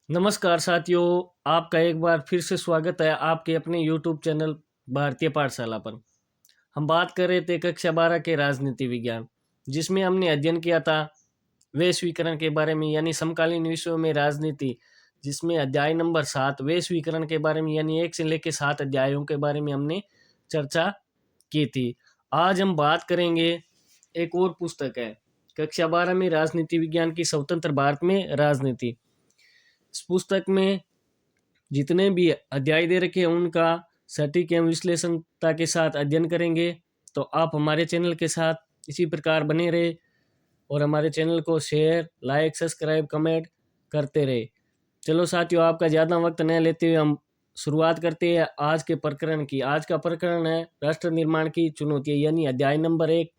नमस्कार साथियों, आपका एक बार फिर से स्वागत है आपके अपने यूट्यूब चैनल भारतीय पाठशाला पर। हम बात कर रहे थे कक्षा 12 के राजनीति विज्ञान, जिसमें हमने अध्ययन किया था वैश्वीकरण के बारे में यानी समकालीन विश्व में राजनीति, जिसमें अध्याय नंबर 7 वैश्वीकरण के बारे में यानी 1 से लेकर 7 अध्यायों के बारे में हमने चर्चा की थी। आज हम बात करेंगे, एक और पुस्तक है कक्षा 12 में राजनीति विज्ञान की स्वतंत्र भारत में राजनीति। इस पुस्तक में जितने भी अध्याय दे रखे हैं उनका सटीक एवं विश्लेषणता के साथ अध्ययन करेंगे। तो आप हमारे चैनल के साथ इसी प्रकार बने रहे और हमारे चैनल को शेयर, लाइक, सब्सक्राइब, कमेंट करते रहे। चलो साथियों, आपका ज़्यादा वक्त न लेते हुए हम शुरुआत करते हैं आज के प्रकरण की। आज का प्रकरण है राष्ट्र निर्माण की चुनौतियाँ, यानी अध्याय नंबर 1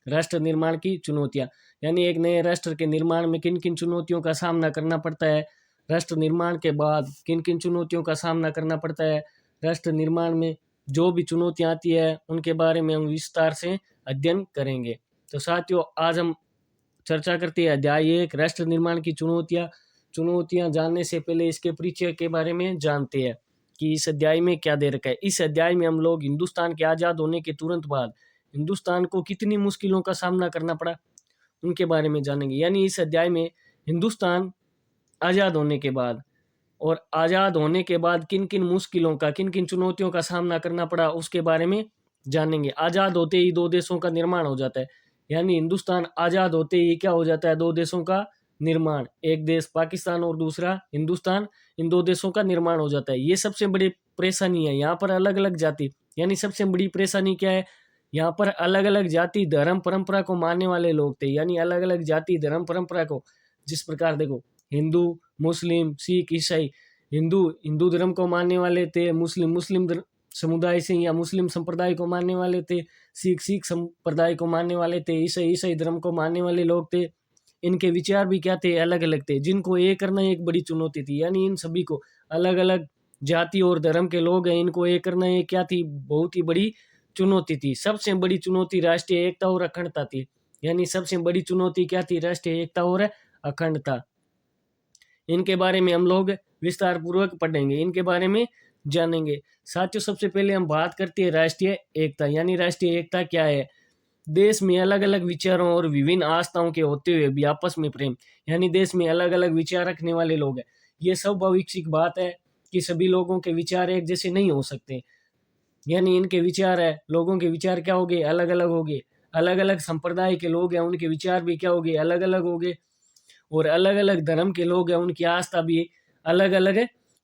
राष्ट्र निर्माण की चुनौतियाँ। यानी एक नए राष्ट्र के निर्माण में किन किन चुनौतियों का सामना करना पड़ता है, राष्ट्र निर्माण के बाद किन किन चुनौतियों का सामना करना पड़ता है, राष्ट्र निर्माण में जो भी चुनौतियाँ आती है उनके बारे में हम विस्तार से अध्ययन करेंगे। तो साथियों, आज हम चर्चा करते हैं अध्याय 1 राष्ट्र निर्माण की चुनौतियाँ। चुनौतियाँ जानने से पहले इसके परिचय के बारे में जानते हैं कि इस अध्याय में क्या दे रखा है। इस अध्याय में हम लोग हिंदुस्तान के आज़ाद होने के तुरंत बाद हिंदुस्तान को कितनी मुश्किलों का सामना करना पड़ा उनके बारे में जानेंगे। यानी इस अध्याय में हिंदुस्तान आज़ाद होने के बाद और आज़ाद होने के बाद किन किन मुश्किलों का, किन किन चुनौतियों का सामना करना पड़ा उसके बारे में जानेंगे। आज़ाद होते ही दो देशों का निर्माण हो जाता है, यानी हिंदुस्तान आज़ाद होते ही क्या हो जाता है, दो देशों का निर्माण, एक देश पाकिस्तान और दूसरा हिंदुस्तान, इन दो देशों का निर्माण हो जाता है। ये सबसे बड़ी परेशानी है। यहाँ पर अलग अलग जाति, यानी सबसे बड़ी परेशानी क्या है, यहाँ पर अलग अलग जाति धर्म परंपरा को मानने वाले लोग थे। यानी अलग अलग जाति धर्म परंपरा को, जिस प्रकार देखो, हिंदू, मुस्लिम, सिख, ईसाई। हिंदू हिंदू धर्म को मानने वाले थे, मुस्लिम मुस्लिम समुदाय से या मुस्लिम संप्रदाय को मानने वाले थे, सिख सिख संप्रदाय को मानने वाले थे, ईसाई ईसाई धर्म को मानने वाले लोग थे। इनके विचार भी क्या थे, अलग अलग थे, जिनको एक करना एक बड़ी चुनौती थी। यानी इन सभी को, अलग अलग जाति और धर्म के लोग हैं, इनको एक करना ये क्या थी, बहुत ही बड़ी चुनौती थी। सबसे बड़ी चुनौती राष्ट्रीय एकता और अखंडता थी। यानी सबसे बड़ी चुनौती क्या थी, राष्ट्रीय एकता और अखंडता। इनके बारे में हम लोग विस्तार पूर्वक पढ़ेंगे, इनके बारे में जानेंगे। साथियों, सबसे पहले हम बात करते हैं राष्ट्रीय एकता। यानी राष्ट्रीय एकता क्या है, देश में अलग अलग विचारों और विभिन्न आस्थाओं के होते हुए भी आपस में प्रेम। यानी देश में अलग अलग विचार रखने वाले लोग हैं, ये स्वाभाविक बात है कि सभी लोगों के विचार एक जैसे नहीं हो सकते। यानी इनके विचार है, लोगों के विचार क्या हो गए, अलग अलग हो गए। अलग अलग संप्रदाय के लोग हैं, उनके विचार भी क्या हो गए, अलग अलग हो गए। और अलग अलग धर्म के लोग हैं, उनकी आस्था भी अलग अलग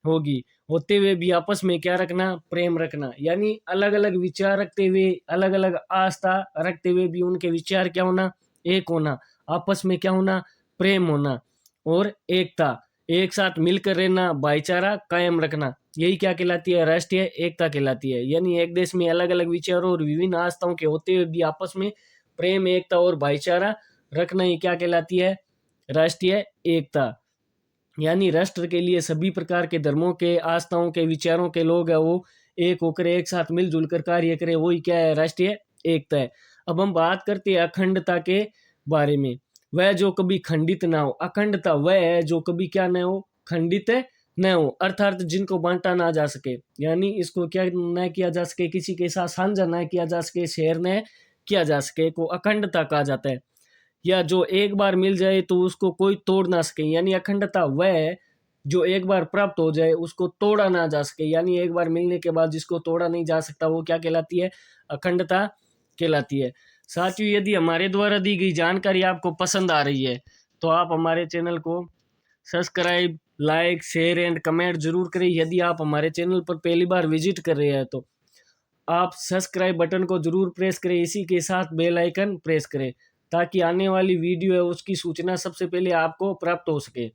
होगी। होते हुए भी आपस में क्या रखना, प्रेम रखना। यानी अलग अलग विचार रखते हुए, अलग अलग आस्था रखते हुए भी उनके विचार क्या होना, एक होना, आपस में क्या होना, प्रेम होना और एकता, एक साथ मिलकर रहना, भाईचारा कायम रखना। यही क्या कहलाती है, राष्ट्रीय एकता कहलाती है। यानी एक देश में अलग अलग विचारों और विभिन्न आस्थाओं के होते हुए भी आपस में प्रेम, एकता और भाईचारा रखना, ही क्या कहलाती है, राष्ट्रीय एकता। यानी राष्ट्र के लिए सभी प्रकार के धर्मों के, आस्थाओं के, विचारों के लोग हैं, वो एक होकर एक साथ मिलजुल कर कार्य करें, वही क्या है, राष्ट्रीय एकता है। अब हम बात करते हैं अखंडता के बारे में। वह जो कभी खंडित ना हो, अखंडता वह है जो कभी क्या न हो, खंडित न हो, अर्थात जिनको बांटा ना जा सके। यानी इसको क्या न किया जा सके, किसी के साथ साझा न किया जा सके, शेयर न किया जा सके, को अखंडता कहा जाता है। या जो एक बार मिल जाए तो उसको कोई तोड़ ना सके। यानी अखंडता वह है जो एक बार प्राप्त हो जाए उसको तोड़ा ना जा सके। यानी एक बार मिलने के बाद जिसको तोड़ा नहीं जा सकता, वो क्या कहलाती है, अखंडता कहलाती है। साथियों, यदि हमारे द्वारा दी गई जानकारी आपको पसंद आ रही है तो आप हमारे चैनल को subscribe, like, share and comment जरूर करें। यदि आप हमारे चैनल पर पहली बार विजिट कर रहे हैं तो आप सब्सक्राइब बटन को जरूर प्रेस करें, इसी के साथ बेल आइकन प्रेस करें, ताकि आने वाली वीडियो है उसकी सूचना सबसे पहले आपको प्राप्त हो सके।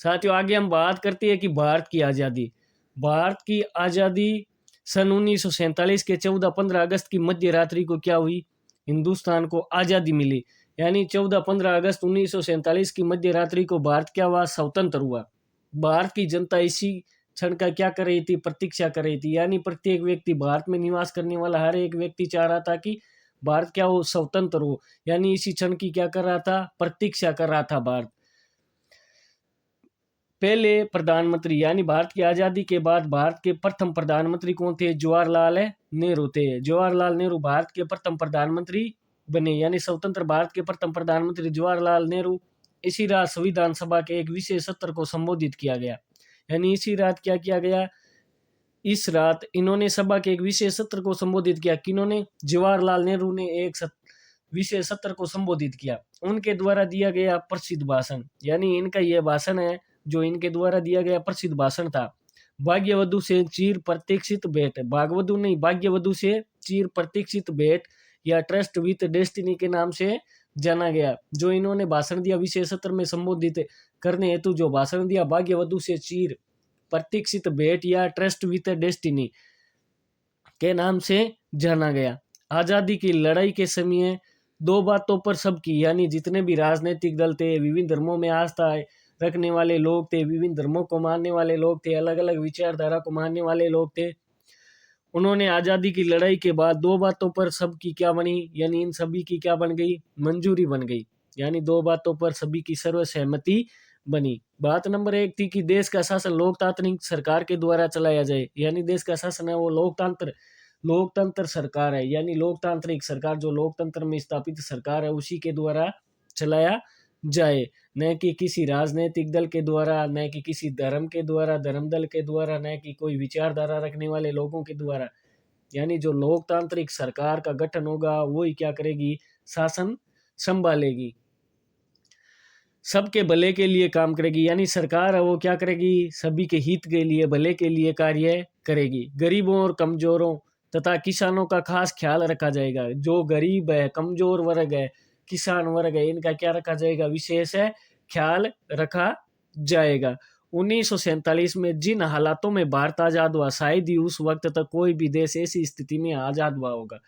साथियों, आगे हम बात करते हैं कि भारत की आज़ादी। भारत की आज़ादी सन 1947 के 14-15 अगस्त की मध्य रात्रि को क्या हुई, हिंदुस्तान को आज़ादी मिली। यानी 14-15 अगस्त 1947 की मध्य रात्रि को भारत क्या हुआ, स्वतंत्र हुआ। भारत की जनता इसी क्षण का क्या कर रही थी, प्रतीक्षा कर रही थी। यानी प्रत्येक व्यक्ति, भारत में निवास करने वाला हर एक व्यक्ति चाह रहा था कि भारत क्या हो, स्वतंत्र हो। यानी इसी क्षण की क्या कर रहा था, प्रतीक्षा कर रहा था भारत। पहले प्रधानमंत्री यानी भारत की आज़ादी के बाद भारत के प्रथम प्रधानमंत्री कौन थे? जवाहरलाल नेहरू थे। जवाहरलाल नेहरू भारत के प्रथम प्रधानमंत्री बने, यानी स्वतंत्र भारत के प्रथम प्रधानमंत्री जवाहरलाल नेहरू। इसी रात संविधान सभा के एक विशेष सत्र को संबोधित किया गया, यानी इसी रात क्या किया गया? इस रात इन्होंने सभा के एक विशेष सत्र को संबोधित किया। किन्होंने? जवाहरलाल नेहरू ने एक विशेष सत्र को संबोधित किया। उनके द्वारा दिया गया प्रसिद्ध भाषण, यानी इनका यह भाषण है जो इनके द्वारा दिया गया प्रसिद्ध भाषण था। भाग्यवधु से चिर प्रतीक्षित भेंट, भागवधु नहीं, भाग्यवधु से चिर प्रतीक्षित भेंट या ट्रस्ट विथ डेस्टिनी के नाम से जाना गया। जो इन्होंने भाषण दिया विशेष सत्र में संबोधित करने हेतु जो भाषण दिया, भाग्यवधु से चिर प्रतीक्षित भेंट या ट्रस्ट विथ डेस्टिनी के नाम से जाना गया। आजादी की लड़ाई के समय दो बातों पर सबकी, यानी जितने भी राजनीतिक दल थे, विभिन्न धर्मों में आस्था रखने वाले लोग थे, विभिन्न धर्मों को मानने वाले लोग थे, अलग अलग विचारधारा को मानने वाले लोग थे, उन्होंने आज़ादी की लड़ाई के बाद दो बातों पर सबकी क्या बनी, यानी इन सभी की क्या बन गई? मंजूरी बन गई, यानी दो बातों पर सभी की सर्वसहमति बनी। बात नंबर 1 थी कि देश का शासन लोकतांत्रिक सरकार के द्वारा चलाया जाए, यानी देश का शासन है वो लोकतंत्र सरकार है, यानी लोकतांत्रिक सरकार, जो लोकतंत्र में स्थापित सरकार है उसी के द्वारा चलाया जाए, न कि किसी राजनीतिक दल के द्वारा, न कि किसी धर्म के द्वारा, धर्म दल के द्वारा, न कि कोई विचारधारा रखने वाले लोगों के द्वारा। यानी जो लोकतांत्रिक सरकार का गठन होगा वही क्या करेगी? शासन संभालेगी, सबके भले के लिए काम करेगी, यानी सरकार है वो क्या करेगी? सभी के हित के लिए, भले के लिए कार्य करेगी। गरीबों और कमजोरों तथा किसानों का खास ख्याल रखा जाएगा। जो गरीब है, कमजोर वर्ग है, किसान वर्ग है, इनका क्या रखा जाएगा? विशेष है ख्याल रखा जाएगा। 1947 में जिन हालातों में भारत आजाद हुआ, शायद ही उस वक्त तक कोई भी देश ऐसी स्थिति में आजाद हुआ होगा।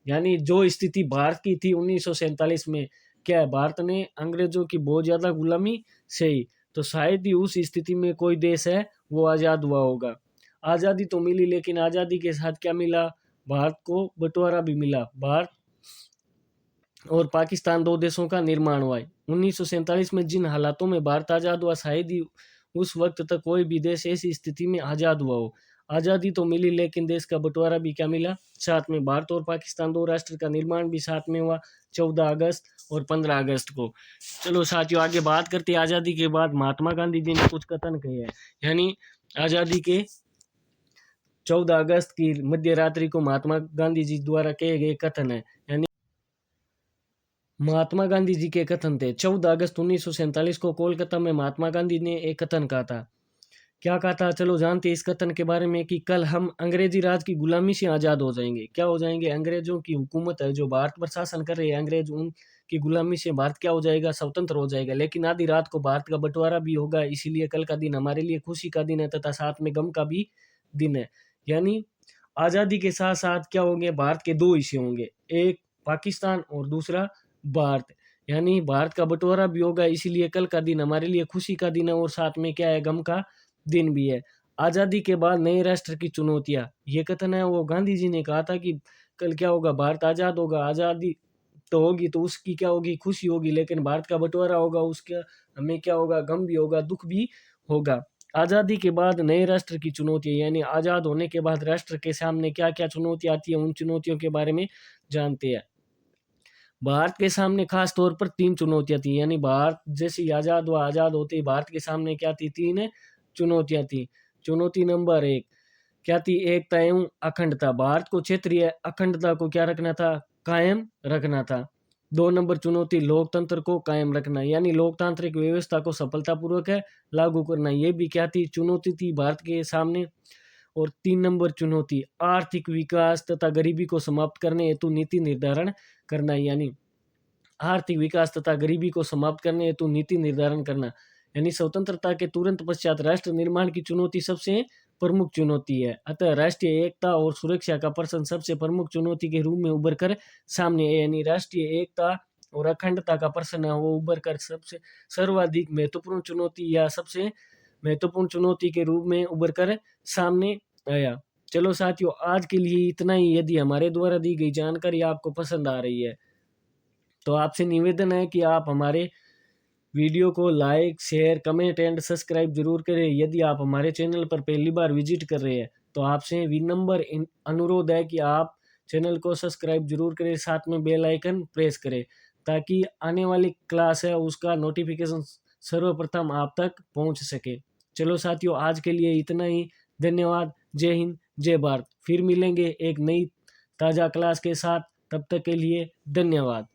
यानी जो स्थिति भारत की थी 1947 में, क्या है? भारत ने अंग्रेजों की बहुत ज्यादा गुलामी सही, तो शायद ही उस स्थिति में कोई देश है वो आजाद हुआ होगा। आजादी तो मिली, लेकिन आजादी के साथ क्या मिला? भारत को बंटवारा भी मिला। भारत और पाकिस्तान दो देशों का निर्माण हुआ। 1947 में जिन हालातों में भारत आजाद हुआ, शायद ही उस वक्त तक कोई भी देश ऐसी स्थिति में आजाद हुआ हो। आजादी तो मिली, लेकिन देश का बंटवारा भी क्या मिला? साथ में। भारत और पाकिस्तान दो राष्ट्र का निर्माण भी साथ में हुआ 14 अगस्त और 15 अगस्त को। चलो साथियों, आगे बात करते हैं। आजादी के बाद महात्मा गांधी जी ने कुछ कथन कहे हैं, यानी आजादी के 14 अगस्त की मध्य रात्रि को महात्मा गांधी जी द्वारा कहे गए कथन है, यानी महात्मा गांधी जी के कथन थे। 14 अगस्त 1947 को कोलकाता में महात्मा गांधी ने एक कथन कहा था। क्या कहा था? चलो जानते हैं इस कथन के बारे में, कि कल हम अंग्रेजी राज की गुलामी से आजाद हो जाएंगे। क्या हो जाएंगे? अंग्रेजों की हुकूमत है जो भारत पर शासन कर रहे हैं, अंग्रेज, उनकी गुलामी से भारत क्या हो जाएगा? स्वतंत्र हो जाएगा। लेकिन आधी रात को भारत का बंटवारा भी होगा, इसीलिए कल का दिन हमारे लिए खुशी का दिन है तथा साथ में गम का भी दिन है। यानी आजादी के साथ साथ क्या होंगे? भारत के दो हिस्से होंगे, एक पाकिस्तान और दूसरा भारत। यानी भारत का बंटवारा भी होगा, इसीलिए कल का दिन हमारे लिए खुशी का दिन है और साथ में क्या है? गम का दिन भी है। आजादी के बाद नए राष्ट्र की चुनौतियां, ये कथन है वो गांधी जी ने कहा था कि कल क्या होगा? भारत आजाद होगा, आजादी तो होगी तो उसकी क्या होगी? खुशी होगी, लेकिन भारत का बंटवारा होगा, उसका हमें क्या होगा? गम भी होगा, दुख भी होगा। आजादी के बाद नए राष्ट्र की चुनौतियां, यानी आजाद होने के बाद राष्ट्र के सामने क्या क्या चुनौतियां आती है, उन चुनौतियों के बारे में जानते हैं। भारत के सामने खास तौर पर 3 चुनौतियां थी, यानी भारत जैसे ही आजाद हुआ, आजाद होते ही भारत के सामने क्या थी? 3 चुनौतियां थी। चुनौती नंबर 1 क्या थी? एकता एवं अखंडता। भारत को क्षेत्रीय अखंडता को क्या रखना था? कायम रखना था। 2 नंबर चुनौती लोकतंत्र को कायम रखना, यानी लोकतांत्रिक व्यवस्था को सफलतापूर्वक लागू करना। ये भी क्या थी? चुनौती थी भारत के सामने। और 3 नंबर चुनौती आर्थिक विकास तथा गरीबी को समाप्त करने हेतु नीति निर्धारण करना, यानी आर्थिक विकास तथा गरीबी को समाप्त करने हेतु नीति निर्धारण करना। यानी स्वतंत्रता के तुरंत पश्चात राष्ट्र निर्माण की चुनौती सबसे प्रमुख चुनौती है। अतः राष्ट्रीय एकता और सुरक्षा का प्रश्न सबसे प्रमुख चुनौती के रूप में उभर कर सामने है। यानी राष्ट्रीय एकता और अखंडता का प्रश्न है वो उभर कर सबसे सर्वाधिक महत्वपूर्ण चुनौती या सबसे महत्वपूर्ण चुनौती के रूप में उभर कर सामने आया। चलो साथियों, आज के लिए इतना ही। यदि हमारे द्वारा दी गई जानकारी आपको पसंद आ रही है तो आपसे निवेदन है कि आप हमारे वीडियो को like, share, comment and subscribe जरूर करें। यदि आप हमारे चैनल पर पहली बार विजिट कर रहे हैं तो आपसे विनम्र अनुरोध है कि आप चैनल को सब्सक्राइब जरूर करें, साथ में बेल आइकन प्रेस करें ताकि आने वाली क्लास है उसका नोटिफिकेशन सर्वप्रथम आप तक पहुंच सके। चलो साथियों, आज के लिए इतना ही। धन्यवाद। जय हिंद, जय भारत। फिर मिलेंगे एक नई ताज़ा क्लास के साथ। तब तक के लिए धन्यवाद।